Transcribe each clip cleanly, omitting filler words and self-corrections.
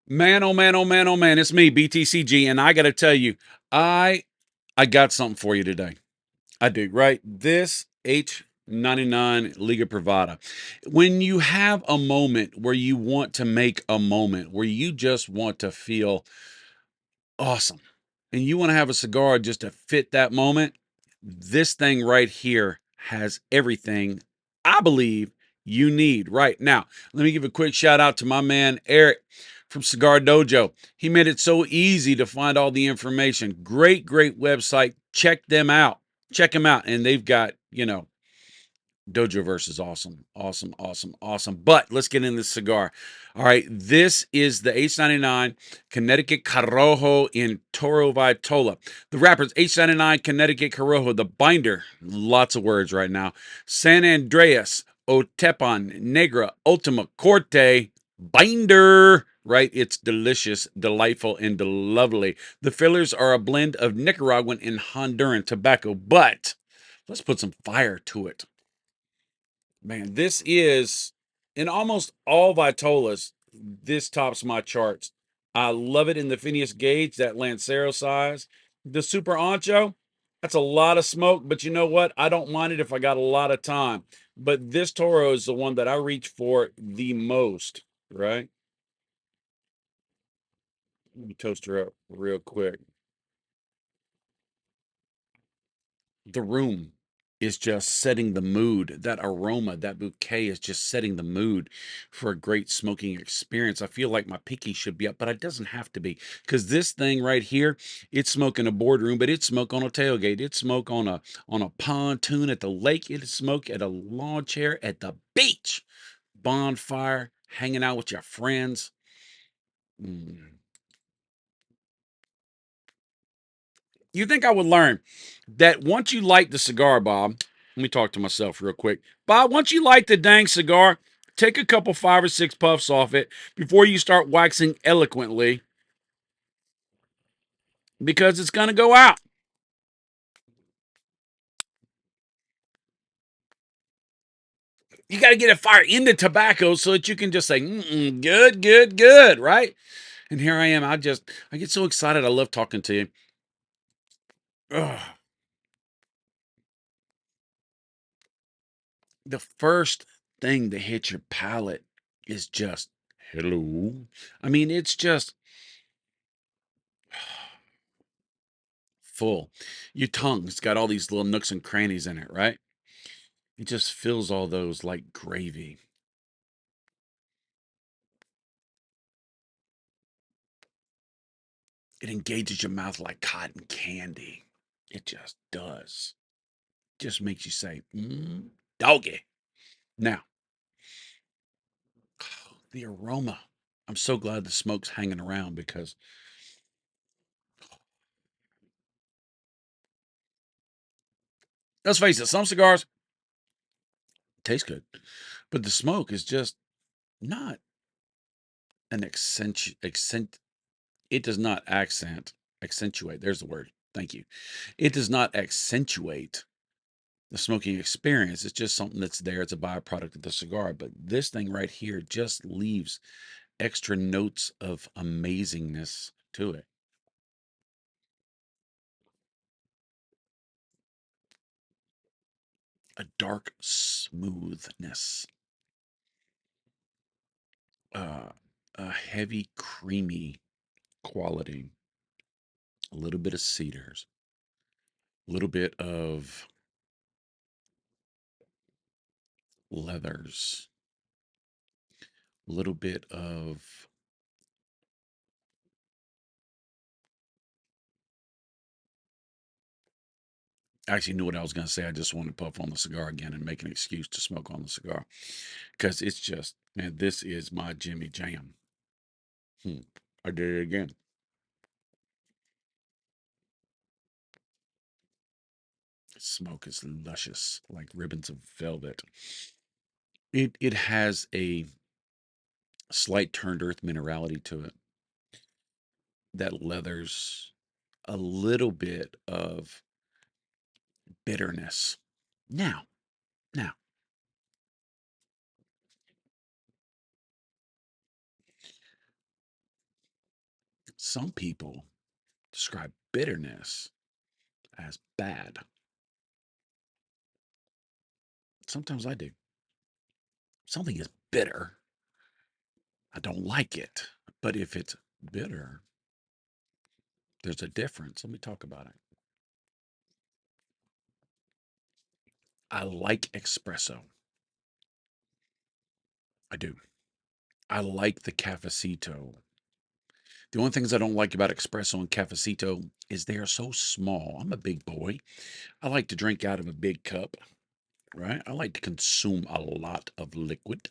Man, oh man, oh man, oh man, it's me, BTCG, and I got to tell you, I I got something for you today. I do, right? This H99 Liga Privada. When you have a moment where you want to make a moment, where you just want to feel awesome, and you want to have a cigar just to fit that moment, this thing right here has everything I believe you need right now. Let me give a quick shout out to my man Eric from Cigar Dojo. He made it so easy to find all the information. Great, great website. Check them out. Check them out. And they've got, Dojoverse is awesome. Awesome, awesome, awesome. But let's get into the cigar. All right. This is the H99 Connecticut Corojo in Toro Vitola. The wrappers H99 Connecticut Corojo. The binder, lots of words right now. San Andreas, Otepan, Negra, Ultima Corte, binder. Right? It's delicious, delightful, and lovely. The fillers are a blend of Nicaraguan and Honduran tobacco, but let's put some fire to it. Man, this is in almost all Vitolas, this tops my charts. I love it in the Phineas Gage, that Lancero size. The Super Ancho, that's a lot of smoke, but you know what? I don't mind it if I got a lot of time. But this Toro is the one that I reach for the most, right? Let me toast her up real quick. The room is just setting the mood. That aroma, that bouquet is just setting the mood for a great smoking experience. I feel like my pinky should be up, but it doesn't have to be because this thing right here, it's smoke in a boardroom, but it's smoke on a tailgate. It's smoke on a pontoon at the lake. It's smoke at a lawn chair at the beach, bonfire, hanging out with your friends. Mm. You think I would learn that once you light the cigar, Bob? Let me talk to myself real quick. Bob, once you light the dang cigar, take a couple 5 or 6 puffs off it before you start waxing eloquently because it's going to go out. You got to get it fired into tobacco so that you can just say, good, good, good, right? And here I am. I get so excited. I love talking to you. Ugh. The first thing that hits your palate is just, hello. I mean, it's just full. Your tongue's got all these little nooks and crannies in it, right? It just fills all those like gravy. It engages your mouth like cotton candy. It just does. Just makes you say, doggy. Now, the aroma. I'm so glad the smoke's hanging around because let's face it, some cigars taste good, but the smoke is just not an it does not accentuate. There's the word. Thank you. It does not accentuate the smoking experience. It's just something that's there. It's a byproduct of the cigar. But this thing right here just leaves extra notes of amazingness to it. A dark smoothness, uh, a heavy, creamy quality, a little bit of cedars, a little bit of leathers, a little bit of I actually knew what I was going to say. I just want to puff on the cigar again and make an excuse to smoke on the cigar because it's just, man, this is my Jimmy Jam. Hmm. I did it again. Smoke is luscious, like ribbons of velvet. It has a slight turned earth minerality to it that leathers a little bit of bitterness. Now, now, Some people describe bitterness as bad. Sometimes I do. Something is bitter. I don't like it. But if it's bitter, there's a difference. Let me talk about it. I like espresso. I do. I like the cafecito. The only things I don't like about espresso and cafecito is they are so small. I'm a big boy. I like to drink out of a big cup, right? I like to consume a lot of liquid.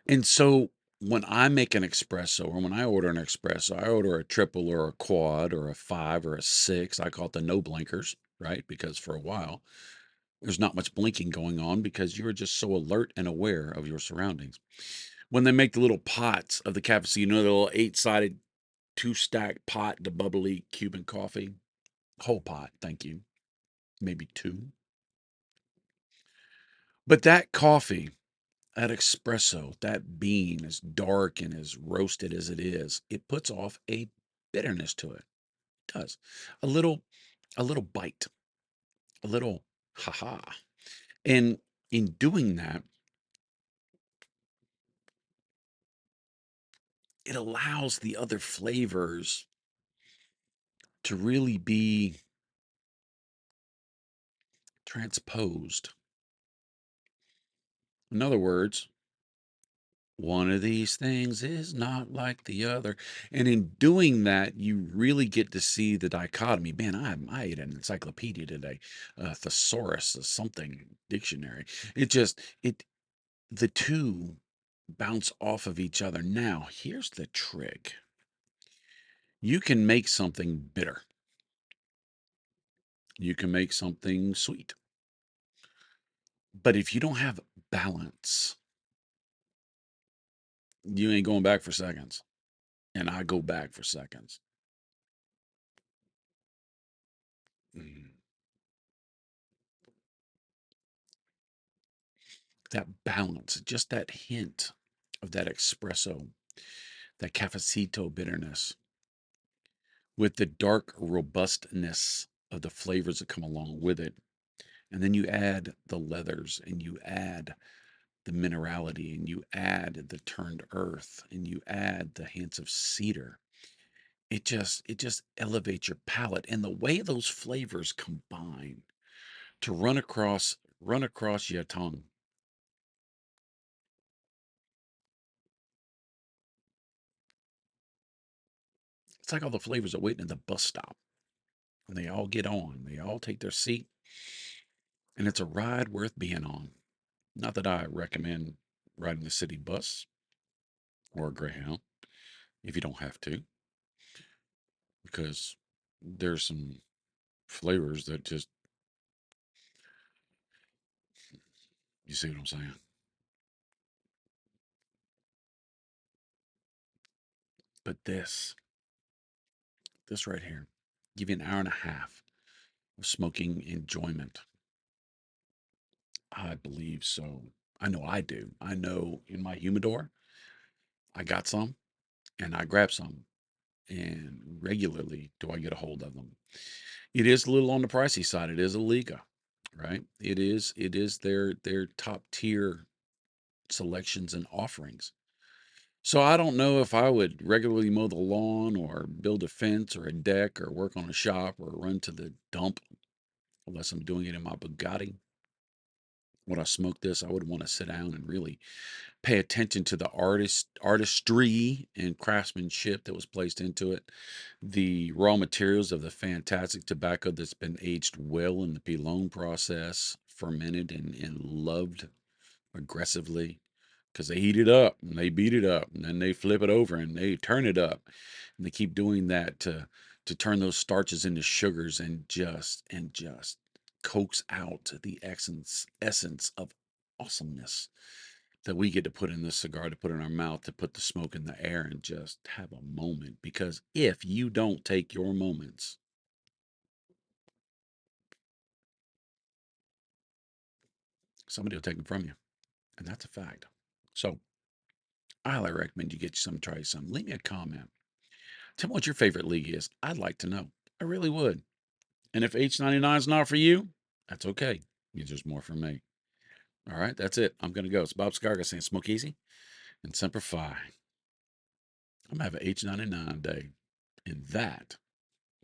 And so when I make an espresso or when I order an espresso, I order a triple or a quad or a five or a six. I call it the no blinkers, right? Because for a while, there's not much blinking going on because you're just so alert and aware of your surroundings. When they make the little pots of the cappuccino, you know, the little eight-sided, two-stack pot, the bubbly Cuban coffee, whole pot, thank you, maybe two. But that coffee, that espresso, that bean, as dark and as roasted as it is, it puts off a bitterness to it. It does. A little, a little bite, a little ha-ha. And in doing that, it allows the other flavors to really be transposed. In other words, one of these things is not like the other. And in doing that, you really get to see the dichotomy. Man, I ate an encyclopedia today, thesaurus, something dictionary. It the two bounce off of each other. Now, here's the trick. You can make something bitter. You can make something sweet. But if you don't have balance, you ain't going back for seconds. And I go back for seconds. Mm. That balance, just that hint of that espresso, that cafecito bitterness with the dark robustness of the flavors that come along with it. And then you add the leathers and you add the minerality and you add the turned earth and you add the hints of cedar. It just elevates your palate and the way those flavors combine to run across your tongue. It's like all the flavors are waiting at the bus stop and they all get on. They all take their seat and it's a ride worth being on. Not that I recommend riding the city bus or a Greyhound if you don't have to, because there's some flavors that just, you see what I'm saying? But this right here, give you an hour and a half of smoking enjoyment. I believe so. I know I do. I know in my humidor, I got some and I grab some, and regularly do I get a hold of them. It is a little on the pricey side. It is a Liga, right? It is their top tier selections and offerings. So I don't know if I would regularly mow the lawn or build a fence or a deck or work on a shop or run to the dump unless I'm doing it in my Bugatti. When I smoke this, I would want to sit down and really pay attention to the artistry and craftsmanship that was placed into it, the raw materials of the fantastic tobacco that's been aged well in the pilon process, fermented and loved aggressively because they heat it up and they beat it up and then they flip it over and they turn it up and they keep doing that to turn those starches into sugars and just coax out the essence of awesomeness that we get to put in this cigar, to put in our mouth, to put the smoke in the air and just have a moment. Because if you don't take your moments, somebody will take them from you. And that's a fact. So I highly recommend you get some, try some. Leave me a comment. Tell me what your favorite Liga is. I'd like to know. I really would. And if H99 is not for you, that's okay. Means there's more for me. All right, that's it. I'm going to go. It's Bob Cigar saying smoke easy and semper fi. I'm going to have an H99 day, and that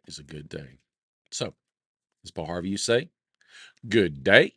is a good day. So, as Paul Harvey used to say, good day.